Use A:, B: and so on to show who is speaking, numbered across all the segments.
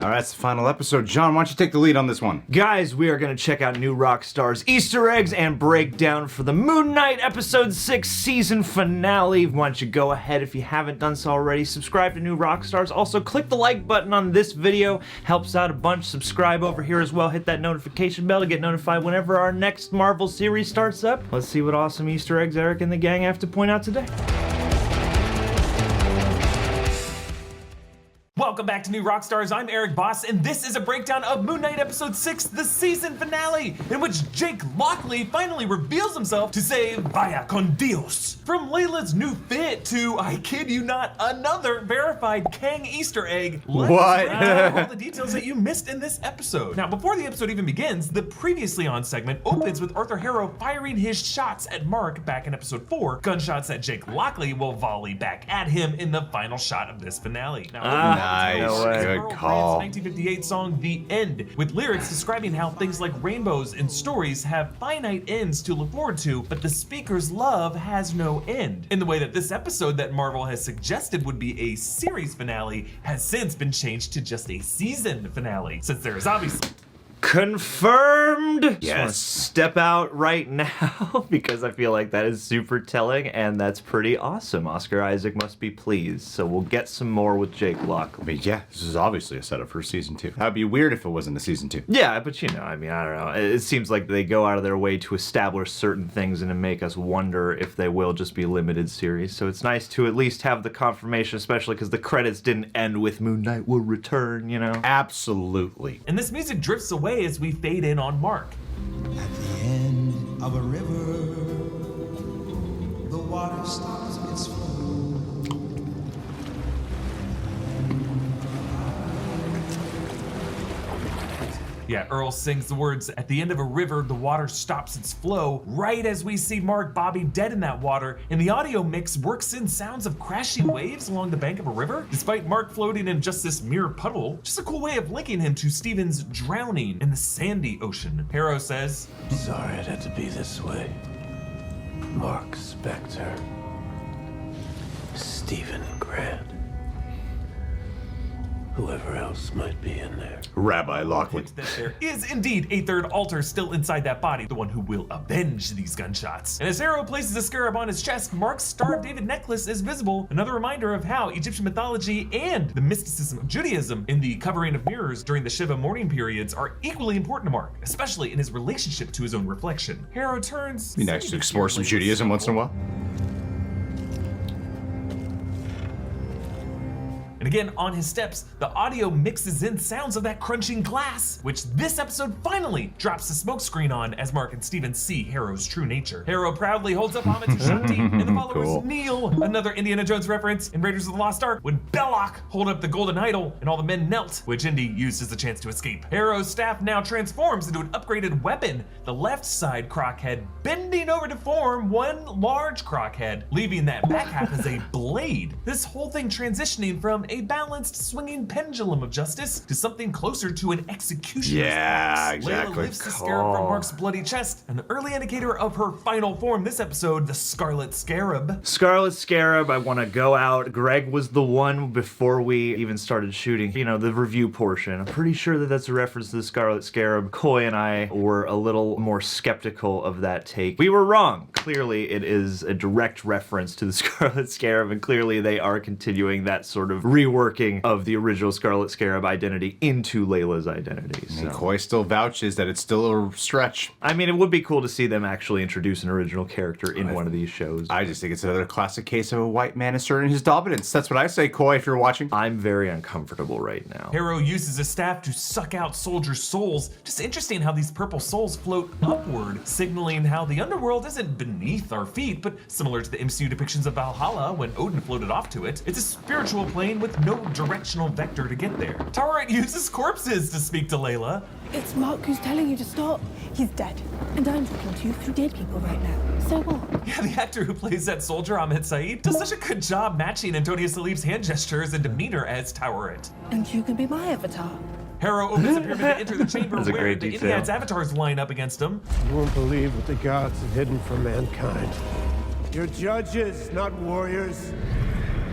A: All right, it's the final episode. John, why don't you take the lead on this one?
B: Guys, we are going to check out new Rockstars Easter eggs and breakdown for the Moon Knight Episode 6 season finale. Why don't you go ahead, if you haven't done so already, subscribe to new Rockstars. Also, click the like button on this video. Helps out a bunch. Subscribe over here as well. Hit that notification bell to get notified whenever our next Marvel series starts up. Let's see what awesome Easter eggs Eric and the gang have to point out today.
C: Welcome back to New Rockstars. I'm Eric Boss, and this is a breakdown of Moon Knight Episode 6, the season finale, in which Jake Lockley finally reveals himself to say, Vaya con Dios. From Layla's new fit to, I kid you not, another verified Kang Easter egg. Let's break all the details that you missed in this episode. Now, before the episode even begins, the previously on segment opens with Arthur Harrow firing his shots at Marc back in Episode 4, gunshots that Jake Lockley will volley back at him in the final shot of this finale. Now,
A: Nice, good call.
C: 1958 song The End, with lyrics describing how things like rainbows and stories have finite ends to look forward to, but the speaker's love has no end. In the way that this episode that Marvel has suggested would be a series finale has since been changed to just a season finale, since there is obviously
B: Confirmed!
A: Yes.
B: Just wanna step out right now because I feel like that is super telling and that's pretty awesome. Oscar Isaac must be pleased. So we'll get some more with Jake Lockley.
A: But yeah, this is obviously a setup for season 2. That'd be weird if it wasn't a season 2.
B: Yeah, but you know, I mean, I don't know. It seems like they go out of their way to establish certain things and to make us wonder if they will just be limited series. So it's nice to at least have the confirmation, especially because the credits didn't end with Moon Knight will return, you know?
A: Absolutely.
C: and this music drifts away as we fade in on Marc.
D: At the end of a river, the water stops its flow.
C: Yeah, Earl sings the words, at the end of a river, the water stops its flow, right as we see Marc Bobby dead in that water, and the audio mix works in sounds of crashing waves along the bank of a river, despite Marc floating in just this mere puddle. Just a cool way of linking him to Stephen's drowning in the sandy ocean. Harrow says,
E: Sorry it had to be this way. Marc, Spector, Stephen Grant, whoever else might be in there.
A: Rabbi Lockley.
C: that there is indeed a third altar still inside that body, the one who will avenge these gunshots. And as Harrow places a scarab on his chest, Marc's Star of David necklace is visible, another reminder of how Egyptian mythology and the mysticism of Judaism in the covering of mirrors during the Shiva mourning periods are equally important to Marc, especially in his relationship to his own reflection. Harrow turns...
A: Be nice to explore some Judaism once in a while.
C: And again, on his steps, the audio mixes in sounds of that crunching glass, which this episode finally drops the smoke screen on as Marc and Stephen see Harrow's true nature. Harrow proudly holds up Ammit to Shanti, and the followers
A: Cool.
C: kneel. Another Indiana Jones reference in Raiders of the Lost Ark when Belloc hold up the golden idol and all the men knelt, which Indy used as a chance to escape. Harrow's staff now transforms into an upgraded weapon, the left side crockhead bending over to form one large crockhead, leaving that back half as a blade. This whole thing transitioning from a balanced swinging pendulum of justice to something closer to an executioner's
A: Yeah,
C: axe.
A: exactly.
C: Layla lifts the scarab from Marc's bloody chest, and the early indicator of her final form this episode, the Scarlet Scarab.
B: Scarlet Scarab, I want to go out. Greg was the one before we even started shooting, you know, the review portion. I'm pretty sure that that's a reference to the Scarlet Scarab. Coy and I were a little more skeptical of that take. We were wrong. Clearly, it is a direct reference to the Scarlet Scarab, and clearly they are continuing that sort of reworking of the original Scarlet Scarab identity into Layla's identity. So.
A: And Coy still vouches that it's still a stretch.
B: I mean, it would be cool to see them actually introduce an original character in one of these shows.
A: I just think it's another classic case of a white man asserting his dominance. That's what I say, Coy, if you're watching.
B: I'm very uncomfortable right now.
C: Harrow uses a staff to suck out soldiers' souls. Just interesting how these purple souls float upward, signaling how the underworld isn't beneath our feet, but similar to the MCU depictions of Valhalla when Odin floated off to it. It's a spiritual plane with no directional vector to get there. Taweret uses corpses to speak to Layla.
F: It's Marc who's telling you to stop. He's dead. And I'm talking to you through dead people right now. So what?
C: Yeah, the actor who plays that soldier, Ammit Saeed, does such a good job matching Antonia Salif's hand gestures and demeanor as Taweret.
F: And you can be my avatar.
C: Harrow opens a pyramid to enter the chamber
B: That's a
C: where
B: great
C: the
B: detail.
C: Ennead's avatars line up against him.
E: You won't believe what the gods have hidden from mankind. You're judges, not warriors.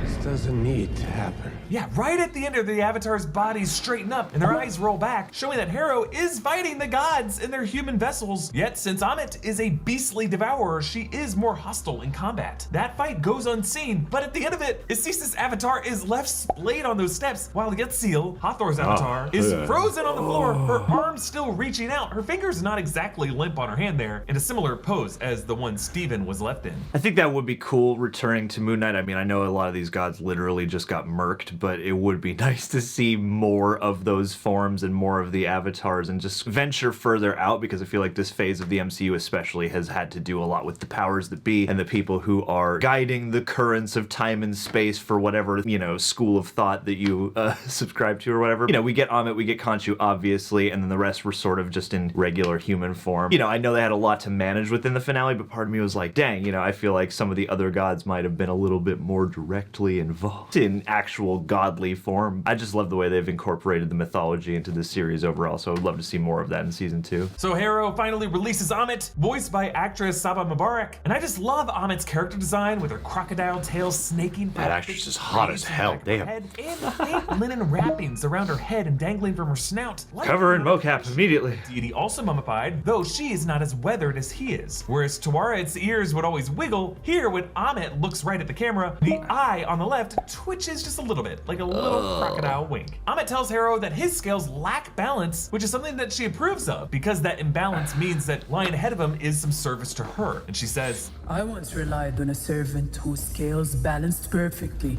E: This doesn't need to happen.
C: Yeah, right at the end of the Avatar's bodies straighten up and their eyes roll back, showing that Harrow is fighting the gods in their human vessels. Yet, since Ammit is a beastly devourer, she is more hostile in combat. That fight goes unseen, but at the end of it, Isisa's avatar is left splayed on those steps, while Yetzil, Hathor's avatar, is frozen on the floor, her arms still reaching out, her fingers not exactly limp on her hand there, in a similar pose as the one Steven was left in.
B: I think that would be cool returning to Moon Knight. I mean, I know a lot of these gods literally just got murked, but it would be nice to see more of those forms and more of the avatars and just venture further out, because I feel like this phase of the MCU especially has had to do a lot with the powers that be and the people who are guiding the currents of time and space for whatever, you know, school of thought that you subscribe to or whatever. You know, we get Ammit, we get Khonshu, obviously, and then the rest were sort of just in regular human form. You know, I know they had a lot to manage within the finale, but part of me was like, dang, you know, I feel like some of the other gods might have been a little bit more directly involved in actual godly form. I just love the way they've incorporated the mythology into this series overall, so I would love to see more of that in season 2.
C: So Harrow finally releases Ammit, voiced by actress Saba Mubarak, and I just love Ammit's character design with her crocodile tail snaking.
A: That actress is hot as hell, damn.
C: And the fake linen wrappings around her head and dangling from her snout.
B: Cover in mocap immediately.
C: Deity also mummified, though she is not as weathered as he is. Whereas Tawaret's ears would always wiggle, here when Ammit looks right at the camera, the eye on the left twitches just a little bit, like a little crocodile wink. Ammit tells Harrow that his scales lack balance, which is something that she approves of, because that imbalance means that lying ahead of him is some service to her. And she says,
G: I once relied on a servant whose scales balanced perfectly.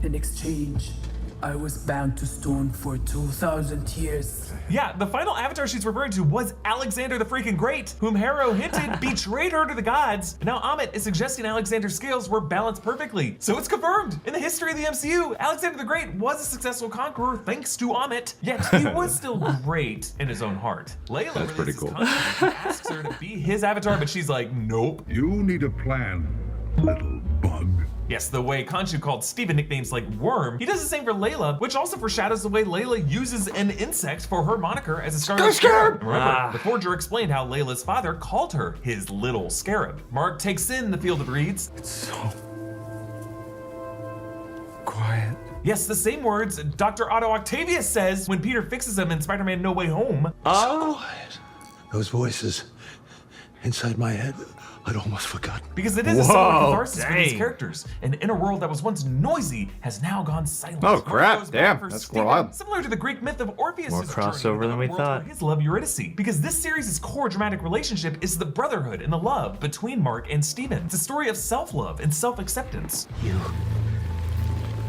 G: In exchange, I was bound to stone for 2,000 years.
C: yeah, the final avatar she's referring to was Alexander the freaking Great, whom Harrow hinted betrayed her to the gods. And now Ammit is suggesting Alexander's scales were balanced perfectly. So it's confirmed. In the history of the MCU, Alexander the Great was a successful conqueror thanks to Ammit, yet he was still great in his own heart. Layla
A: That's pretty cool.
C: asks her to be his avatar, but she's like, nope.
H: You need a plan, little bug.
C: Yes, the way Khonshu called Steven nicknames like Worm, he does the same for Layla, which also foreshadows the way Layla uses an insect for her moniker as a Scarlet Scarab. Remember, the Forger explained how Layla's father called her his little scarab. Marc takes in the field of reeds.
H: It's so quiet.
C: Yes, the same words Dr. Otto Octavius says when Peter fixes him in Spider-Man No Way Home.
H: Quiet. Those voices inside my head, I'd almost forgotten.
C: Because it is a similar catharsis for these characters. An inner world that was once noisy has now gone silent.
A: Oh, crap.
C: Marc goes
A: Damn,
C: back for
A: that's
C: Steven,
A: wild.
C: Similar to the Greek myth of Orpheus'
B: More crossover than we thought.
C: His love Eurydice. Because this series' core dramatic relationship is the brotherhood and the love between Marc and Steven. It's a story of self-love and self-acceptance.
H: You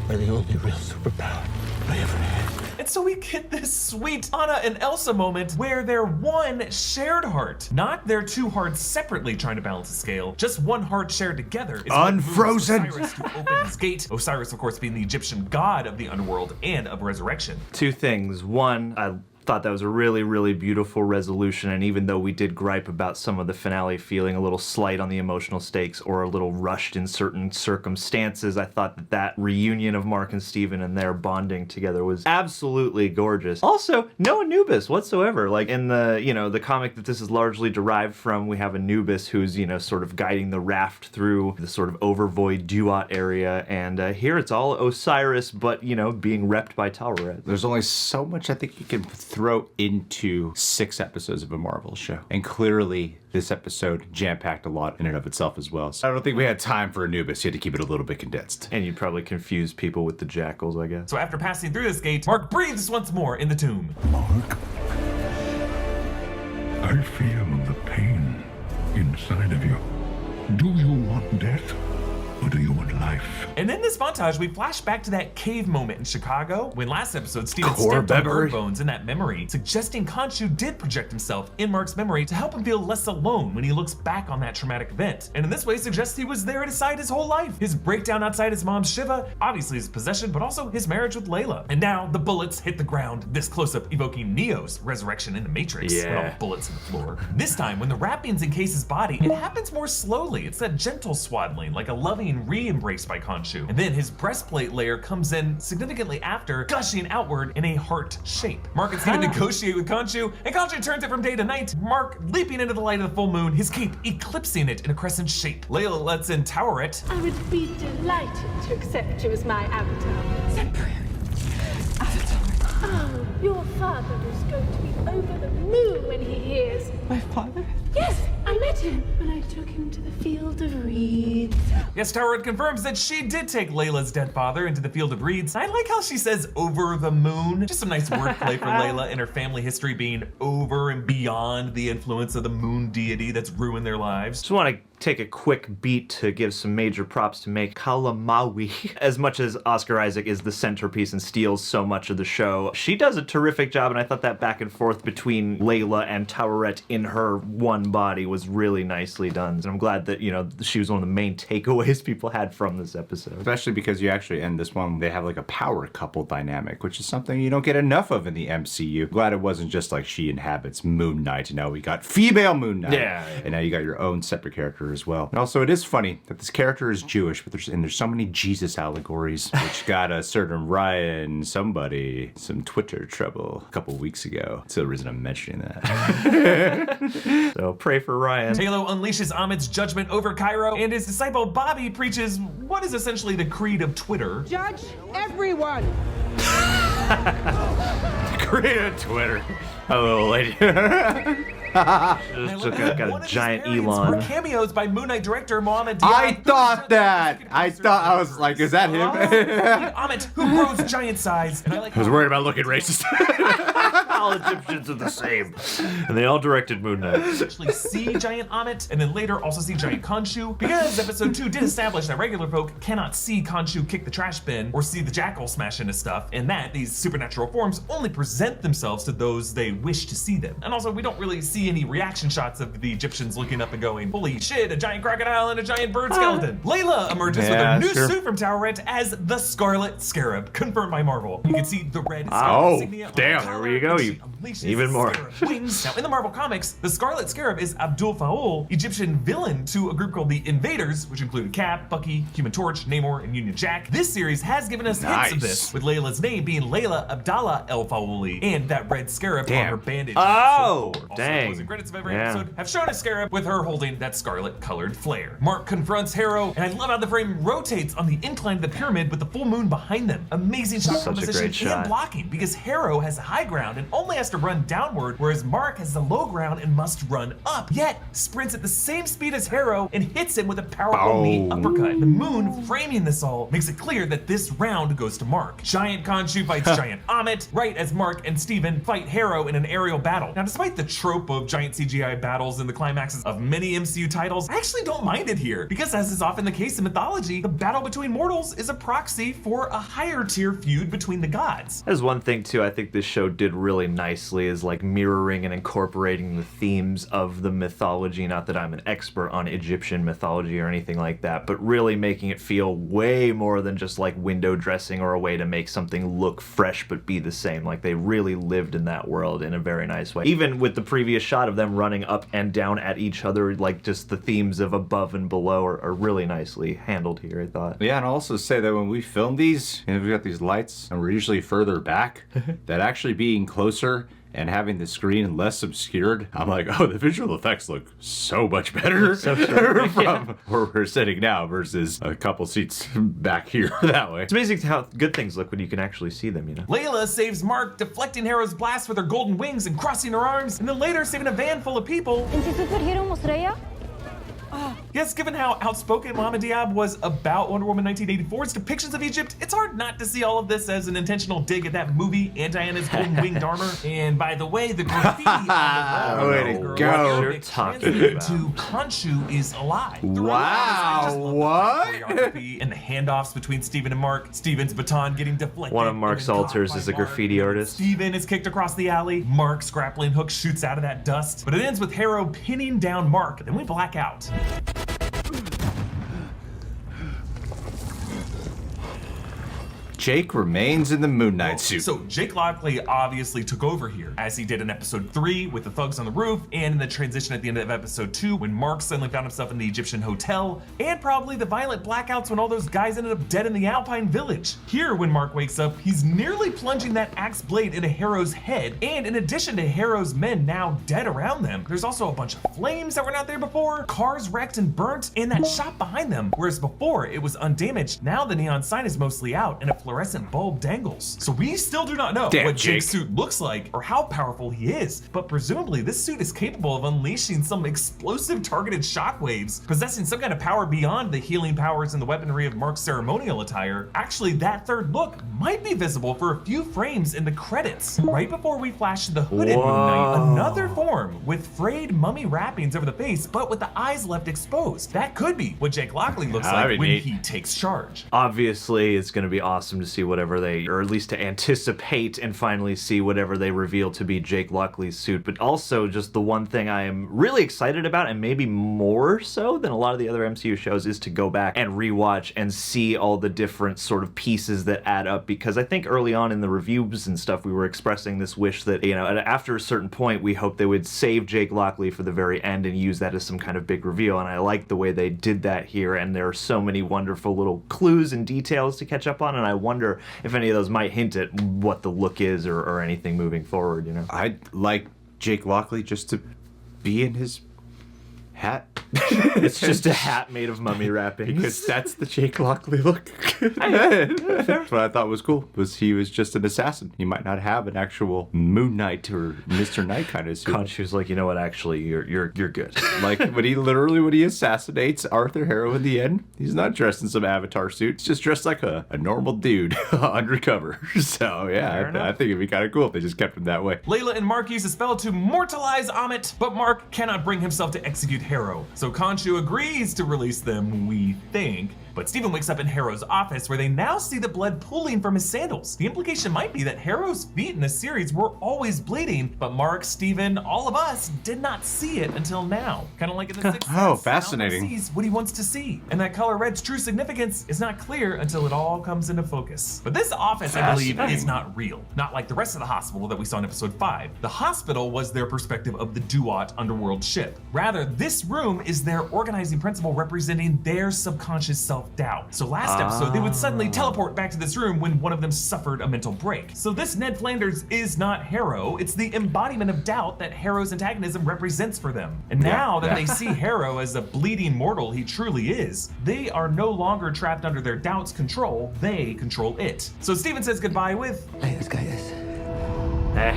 H: are the only real superpower I ever had.
C: And so we get this sweet Anna and Elsa moment where they're one shared heart. Not their two hearts separately trying to balance the scale, just one heart shared together. Is what moves
A: Unfrozen.
C: Osiris to open his gate. Osiris, of course, being the Egyptian god of the underworld and of resurrection.
B: Two things. One, I thought that was a really, really beautiful resolution, and even though we did gripe about some of the finale feeling a little slight on the emotional stakes or a little rushed in certain circumstances, I thought that that reunion of Marc and Steven and their bonding together was absolutely gorgeous. Also, no Anubis whatsoever. Like in the, you know, the comic that this is largely derived from, we have Anubis who's, you know, sort of guiding the raft through the sort of overvoid Duat area, and here it's all Osiris, but, you know, being repped by Taweret.
A: There's only so much I think you can throw into 6 episodes of a Marvel show. And clearly, this episode jam-packed a lot in and of itself as well. So I don't think we had time for Anubis. You had to keep it a little bit condensed.
B: And you'd probably confuse people with the jackals, I guess.
C: So after passing through this gate, Marc breathes once more in the tomb.
H: Marc, I feel the pain inside of you. Do you want death? Or do you want life?
C: And in this montage, we flash back to that cave moment in Chicago when last episode Steven
A: Core
C: stepped on
A: memory.
C: bird bones in that memory, suggesting Khonshu did project himself in Marc's memory to help him feel less alone when he looks back on that traumatic event. And in this way, suggests he was there at his side his whole life. His breakdown outside his mom's Shiva, obviously his possession, but also his marriage with Layla. And now the bullets hit the ground, this close-up evoking Neo's resurrection in the Matrix.
B: Yeah.
C: With all bullets in the floor. This time, when the wrappings encase his body, it happens more slowly. It's that gentle swaddling, like a loving being re-embraced by Khonshu. And then his breastplate layer comes in significantly after, gushing outward in a heart shape. Marc and Steven negotiate with Khonshu, and Khonshu turns it from day to night, Marc leaping into the light of the full moon, his cape eclipsing it in a crescent shape. Layla lets in Toweret.
I: I would be delighted to accept you as my avatar. Oh, your father is going to be over the moon when he hears.
F: My father?
I: Yes, I met him when I took him to the field of reeds.
C: Yes, Toweret confirms that she did take Layla's dead father into the field of reeds. I like how she says over the moon. Just some nice wordplay for Layla and her family history being over and beyond the influence of the moon deity that's ruined their lives.
B: Just want to take a quick beat to give some major props to make Kalamawi. As much as Oscar Isaac is the centerpiece and steals so much of the show, she does a terrific job, and I thought that back and forth between Layla and Toweret in her one body was really nicely done. And I'm glad that, you know, she was one of the main takeaways people had from this episode.
A: Especially because you actually end this one, they have like a power couple dynamic, which is something you don't get enough of in the MCU. Glad it wasn't just like she inhabits Moon Knight, and now we got female Moon Knight.
B: Yeah.
A: And now you got your own separate character as well. And also, it is funny that this character is Jewish, but there's so many Jesus allegories, which got a certain Ryan somebody some Twitter trouble a couple weeks ago. That's the reason I'm mentioning that.
B: So pray for Ryan.
C: Halo unleashes Ammit's judgment over Cairo, and his disciple Bobby preaches what is essentially the creed of Twitter.
F: Judge everyone.
A: Create a Twitter.
B: Hello, lady. Just got a giant Elon.
C: Were cameos by Moon Knight director Mohamed
A: I
C: Diab.
A: thought that. I was like, is that him?
C: Ammit, who grows giant size. And I
A: was worried about looking racist.
B: All Egyptians are the same. And they all directed Moon Knight.
C: actually see giant Ammit, and then later also see giant Khonshu, because episode 2 did establish that regular folk cannot see Khonshu kick the trash bin or see the jackal smash into stuff, and that these supernatural forms only present themselves to those they wish to see them. And also, we don't really see any reaction shots of the Egyptians looking up and going, holy shit, a giant crocodile and a giant bird skeleton. Layla emerges with a new suit from Toweret as the Scarlet Scarab, confirmed by Marvel. You can see the red Scarlet insignia on the
A: damn,
C: collar,
B: there you go.
C: and she unleashes
B: Even more.
C: Scarab wings. Now, in the Marvel Comics, the Scarlet Scarab is Abdul Faul, Egyptian villain to a group called the Invaders, which included Cap, Bucky, Human Torch, Namor, and Union Jack. This series has given us hints of this, with Layla's name being Layla Abdallah El Faouli, and that red scarab on her bandage.
B: Oh,
C: Also,
B: dang.
C: closing credits of every episode have shown a scarab with her holding that scarlet-colored flare. Marc confronts Harrow, and I love how the frame rotates on the incline of the pyramid with the full moon behind them. Amazing shot
B: Such a
C: composition
B: great shot.
C: and blocking, because Harrow has the high ground and only has to run downward, whereas Marc has the low ground and must run up, yet sprints at the same speed as Harrow and hits him with a powerful knee uppercut. The moon framing this all makes it clear that this round goes to Marc. Giant Khonshu fights giant Ammit, right as Marc and Steven fight Harrow in an aerial battle. Now, despite the trope of giant CGI battles in the climaxes of many MCU titles, I actually don't mind it here, because as is often the case in mythology, the battle between mortals is a proxy for a higher tier feud between the gods.
B: There's one thing too I think this show did really nicely is like mirroring and incorporating the themes of the mythology. Not that I'm an expert on Egyptian mythology or anything like that, but really making it feel way more than just like window dressing or a way to make something look fresh but be the same. Like they really lived in that world in a very nice way. Even with the previous shot of them running up and down at each other, like just the themes of above and below are really nicely handled here, I thought.
A: Yeah, and I'll also say that when we film these, and we've got these lights, and we're usually further back, that actually being closer and having the screen less obscured, I'm like, oh, the visual effects look so much better from where we're sitting now versus a couple seats back here that way.
B: It's amazing how good things look when you can actually see them, you know?
C: Layla saves Marc, deflecting Harrow's blast with her golden wings and crossing her arms, and then later saving a van full of people. Yes, given how outspoken Mohamed Diab was about Wonder Woman 1984's depictions of Egypt, it's hard not to see all of this as an intentional dig at that movie and Diana's golden winged armor. And by the way, the graffiti on the
A: Way to
C: wall
A: go.
B: You're talking
C: translated
B: about.
C: to Khonshu is alive. The
A: Wow,
C: I just love
A: what?
C: the choreography and the handoffs between Steven and Marc. Steven's baton getting deflected.
B: One of Marc's
C: and then
B: altars
C: caught
B: is
C: by
B: a
C: Marc.
B: graffiti artist.
C: Steven is kicked across the alley. Marc's grappling hook shoots out of that dust. But it ends with Harrow pinning down Marc. Then we black out.
A: Jake remains in the Moon Knight suit.
C: So Jake Lockley obviously took over here, as he did in episode 3 with the thugs on the roof, and in the transition at the end of episode 2 when Marc suddenly found himself in the Egyptian hotel, and probably the violent blackouts when all those guys ended up dead in the Alpine village. Here, when Marc wakes up, he's nearly plunging that axe blade into Harrow's head, and in addition to Harrow's men now dead around them, there's also a bunch of flames that were not there before, cars wrecked and burnt, and that shop behind them, whereas before it was undamaged. Now the neon sign is mostly out and a fluorescent bulb dangles. So we still do not know what Jake's suit looks like or how powerful he is, but presumably this suit is capable of unleashing some explosive targeted shockwaves, possessing some kind of power beyond the healing powers and the weaponry of Marc's ceremonial attire. Actually, that third look might be visible for a few frames in the credits, right before we flash to the hooded Moon Knight, another form with frayed mummy wrappings over the face, but with the eyes left exposed. That could be what Jake Lockley looks like when he takes charge.
B: Obviously, it's going to be awesome to see whatever they, or at least to anticipate and finally see whatever they reveal to be Jake Lockley's suit. But also, just the one thing I am really excited about, and maybe more so than a lot of the other MCU shows, is to go back and rewatch and see all the different sort of pieces that add up. Because I think early on in the reviews and stuff, we were expressing this wish that, you know, after a certain point, we hoped they would save Jake Lockley for the very end and use that as some kind of big reveal. And I like the way they did that here. And there are so many wonderful little clues and details to catch up on. And I wonder if any of those might hint at what the look is or anything moving forward, you know?
A: I'd like Jake Lockley just to be in his hat.
B: It's just a hat made of mummy wrappings.
A: Because that's the Jake Lockley look. That's what I thought was cool, was he was just an assassin. He might not have an actual Moon Knight or Mr. Knight kind of suit.
B: Khonshu's like, you know what, actually, you're good.
A: Like, when he assassinates Arthur Harrow in the end, he's not dressed in some Avatar suit. He's just dressed like a normal dude undercover. So, yeah, I think it'd be kind of cool if they just kept him that way.
C: Layla and Marc use a spell to mortalize Ammit, but Marc cannot bring himself to execute Harrow. So Khonshu agrees to release them, we think. But Stephen wakes up in Harrow's office where they now see the blood pooling from his sandals. The implication might be that Harrow's feet in the series were always bleeding, but Marc, Stephen, all of us did not see it until now. Kind of like in the Sixth Sense.
A: Oh, fascinating.
C: He sees what he wants to see. And that color red's true significance is not clear until it all comes into focus. But this office, I believe, is not real. Not like the rest of the hospital that we saw in episode 5. The hospital was their perspective of the Duat underworld ship. Rather, this room is their organizing principle representing their subconscious self-doubt. So last episode, they would suddenly teleport back to this room when one of them suffered a mental break. So this Ned Flanders is not Harrow. It's the embodiment of doubt that Harrow's antagonism represents for them. And now that they see Harrow as a bleeding mortal he truly is, they are no longer trapped under their doubt's control. They control it. So Stephen says goodbye with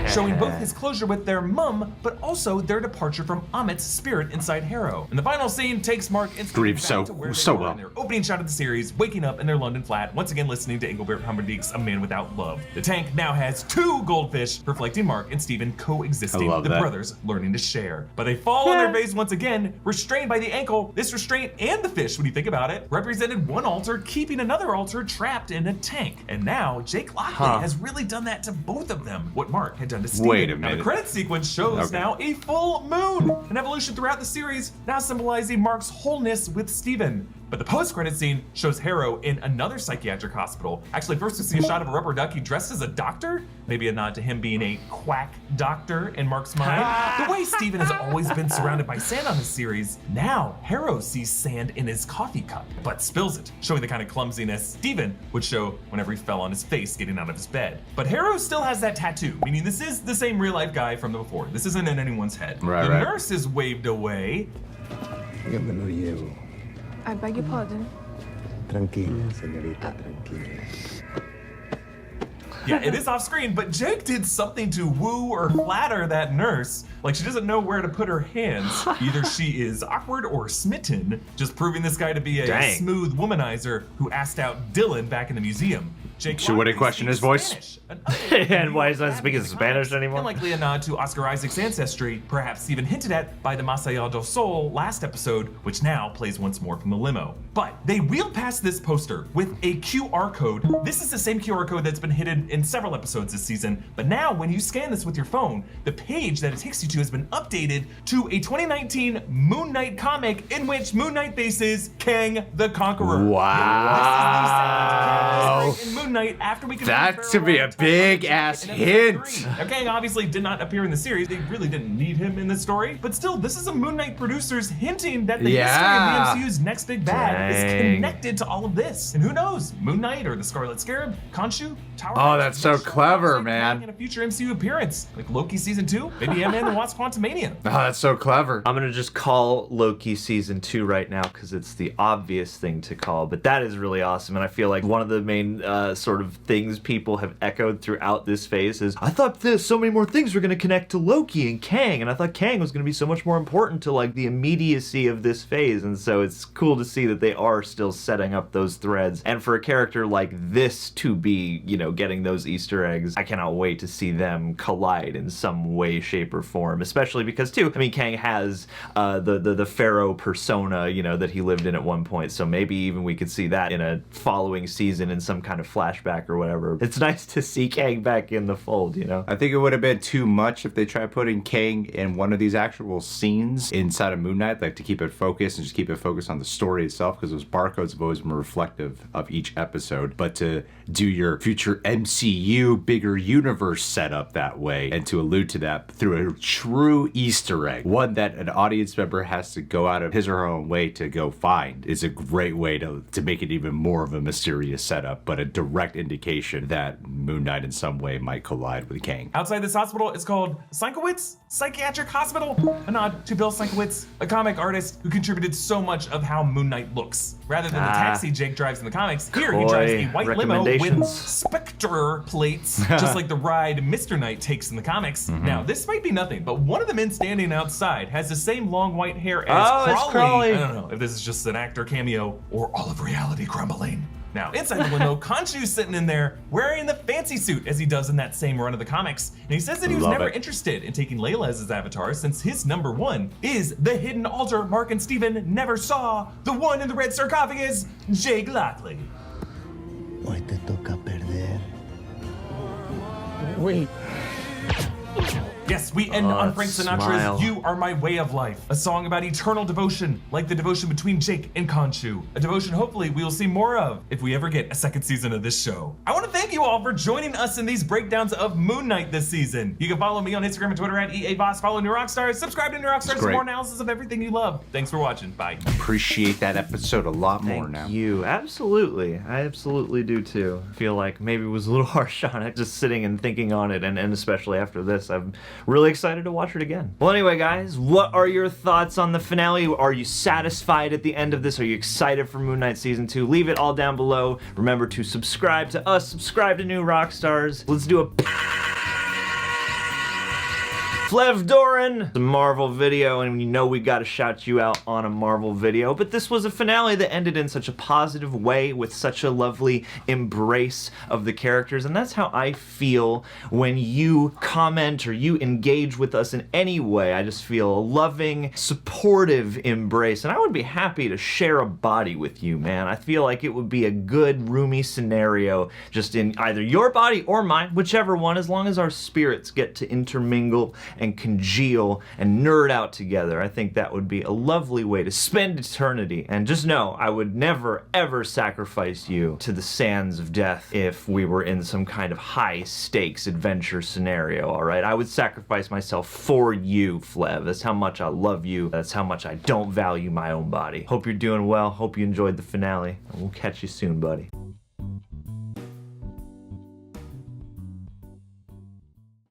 C: showing both his closure with their mum, but also their departure from Ammit's spirit inside Harrow. And the final scene takes Marc instantly back to where they were in their opening shot of the series, waking up in their London flat, once again listening to Engelbert Humperdinck's A Man Without Love. The tank now has 2 goldfish, reflecting Marc and Stephen coexisting, the brothers learning to share. But they fall on their face once again, restrained by the ankle. This restraint and the fish, when you think about it, represented one altar keeping another altar trapped in a tank. And now Jake Lockley has really done that to both of them, what Marc had done to Stephen.
A: Wait a minute.
C: Now the credit sequence shows now a full moon, an evolution throughout the series, now symbolizing Marc's wholeness with Stephen. But the post-credit scene shows Harrow in another psychiatric hospital. Actually, first we see a shot of a rubber ducky dressed as a doctor, maybe a nod to him being a quack doctor in Marc's mind. The way Stephen has always been surrounded by sand on this series, now Harrow sees sand in his coffee cup, but spills it, showing the kind of clumsiness Stephen would show whenever he fell on his face getting out of his bed. But Harrow still has that tattoo, meaning this is the same real-life guy from the before. This isn't in anyone's head. The nurse is waved away.
F: I beg your pardon?
E: Tranquila, señorita, tranquila.
C: Yeah, it is off screen, but Jake did something to woo or flatter that nurse. Like, she doesn't know where to put her hands. Either she is awkward or smitten, just proving this guy to be a smooth womanizer who asked out Dylan back in the museum. Jake
A: She wouldn't question his voice.
B: And why is not speaking Spanish anymore?
C: And likely a nod to Oscar Isaac's ancestry, perhaps even hinted at by the Más Allá del Sol last episode, which now plays once more from the limo. But they wheel past this poster with a QR code. This is the same QR code that's been hidden in several episodes this season, but now when you scan this with your phone, the page that it takes you to has been updated to a 2019 Moon Knight comic in which Moon Knight faces Kang the Conqueror.
A: Wow.
C: This is the second character in Moon Moon Knight after we confirmed
A: That
C: Pharaoh
A: to be a
C: Roberts
A: big
C: in
A: ass
C: episode
A: hint.
C: 3. Now, Kang obviously did not appear in the series. They really didn't need him in the story. But still, this is a Moon Knight producers hinting that the history of the MCU's next big bad is connected to all of this. And who knows? Moon Knight or the Scarlet Scarab, Khonshu, Tower.
A: Oh, that's so clever, man.
C: In a future MCU appearance, like Loki season 2, maybe Ant-Man and Wasp: Quantumania.
A: Oh, that's so clever.
B: I'm gonna just call Loki season 2 right now because it's the obvious thing to call, but that is really awesome, and I feel like one of the main sort of things people have echoed throughout this phase is, I thought there's so many more things were gonna connect to Loki and Kang, and I thought Kang was gonna be so much more important to like the immediacy of this phase, and so it's cool to see that they are still setting up those threads, and for a character like this to be, you know, getting those Easter eggs, I cannot wait to see them collide in some way, shape, or form, especially because too, I mean, Kang has the Pharaoh persona, you know, that he lived in at one point, so maybe even we could see that in a following season in some kind of flashback or whatever. It's nice to see Kang back in the fold, you know?
A: I think it would have been too much if they tried putting Kang in one of these actual scenes inside of Moon Knight, like to keep it focused and just keep it focused on the story itself, because those barcodes have always been reflective of each episode. But to do your future MCU bigger universe setup that way and to allude to that through a true Easter egg, one that an audience member has to go out of his or her own way to go find, is a great way to make it even more of a mysterious setup, but a direct indication that Moon Knight in some way might collide with Kang.
C: Outside this hospital, it's called Sienkiewicz Psychiatric Hospital, a nod to Bill Sienkiewicz, a comic artist who contributed so much of how Moon Knight looks. Rather than the taxi Jake drives in the comics, here he drives a white limo with Spector plates, just like the ride Mr. Knight takes in the comics. Now, this might be nothing, but one of the men standing outside has the same long white hair as Crawley. I don't know if this is just an actor cameo or all of reality crumbling. Now, inside the limo, Khonshu's sitting in there wearing the fancy suit as he does in that same run of the comics. And he says that he was never interested in taking Layla as his avatar since his number one is the hidden altar Marc and Steven never saw, the one in the red sarcophagus, Jake Lockley.
E: Hoy te toca perder.
F: Wait.
C: Yes, we end on Frank Sinatra's
B: smile.
C: You Are My Way of Life, a song about eternal devotion, like the devotion between Jake and Khonshu. A devotion hopefully we will see more of if we ever get a second season of this show. I want to thank you all for joining us in these breakdowns of Moon Knight this season. You can follow me on Instagram and Twitter at EABoss, follow New Rockstars, subscribe to New Rockstars for more analysis of everything you love. Thanks for watching, bye.
A: Appreciate that episode a lot more now.
B: Thank you. Absolutely. I absolutely do too. I feel like maybe it was a little harsh on it, just sitting and thinking on it, and especially after this, I'm really excited to watch it again. Well, anyway, guys, what are your thoughts on the finale? Are you satisfied at the end of this? Are you excited for Moon Knight Season 2? Leave it all down below. Remember to subscribe to us, subscribe to New Rockstars. Let's do a Flev Doran, the Marvel video, and you know we gotta shout you out on a Marvel video, but this was a finale that ended in such a positive way with such a lovely embrace of the characters, and that's how I feel when you comment or you engage with us in any way. I just feel a loving, supportive embrace, and I would be happy to share a body with you, man. I feel like it would be a good, roomy scenario just in either your body or mine, whichever one, as long as our spirits get to intermingle and congeal and nerd out together. I think that would be a lovely way to spend eternity. And just know, I would never ever sacrifice you to the sands of death if we were in some kind of high stakes adventure scenario, all right? I would sacrifice myself for you, Flev. That's how much I love you. That's how much I don't value my own body. Hope you're doing well. Hope you enjoyed the finale. And we'll catch you soon, buddy.